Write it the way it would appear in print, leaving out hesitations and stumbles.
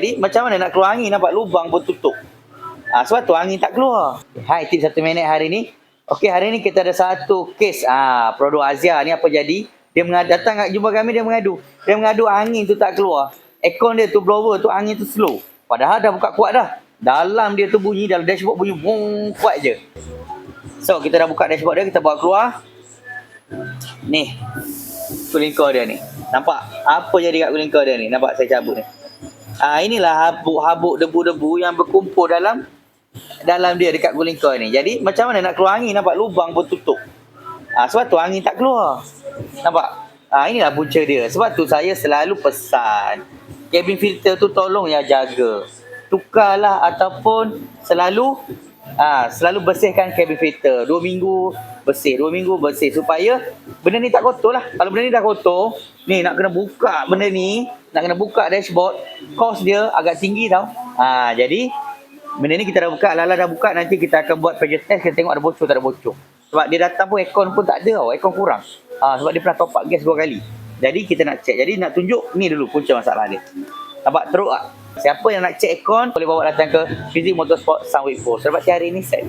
Jadi macam mana nak keluar angin, nampak lubang pun tutup. Sebab tu angin tak keluar. Hai, tip 1 minit hari ni. Okey, hari ni kita ada satu kes produk Azia ni apa jadi? Dia datang kat jumpa kami, dia mengadu. Dia mengadu angin tu tak keluar. Aircon dia tu, blower tu, angin tu slow. Padahal dah buka kuat dah. Dalam dia tu bunyi, dalam dashboard bunyi kuat je. So, kita dah buka dashboard dia, kita bawa keluar. Ni, cooling coil dia ni. Nampak? Apa jadi kat cooling coil dia ni? Nampak saya cabut ni. Inilah habuk-habuk debu-debu yang berkumpul dalam dia dekat cooling coil ni. Jadi, macam mana nak keluar angin, nampak lubang pun tutup. Sebab tu angin tak keluar. Nampak? Inilah punca dia. Sebab tu saya selalu pesan, cabin filter tu tolong ya jaga. Tukarlah ataupun selalu bersihkan cabin filter. 2 minggu bersih, 2 minggu bersih. Supaya benda ni tak kotor lah. Kalau benda ni dah kotor, ni nak kena buka benda ni, nak kena buka dashboard, kos dia agak tinggi tau. Jadi, benda ni kita dah buka, Lala dah buka, nanti kita akan buat pressure test, kita tengok ada bocor tak ada bocor. Sebab dia datang pun aircon pun tak ada tau, aircon kurang. Sebab dia pernah top up gas 2 kali. Jadi kita nak check. Jadi nak tunjuk ni dulu punca masalah dia. Nampak teruk tak? Siapa yang nak check aircon boleh bawa datang ke Fizik Motorsport Sunweek Post. Selamat hari ni set.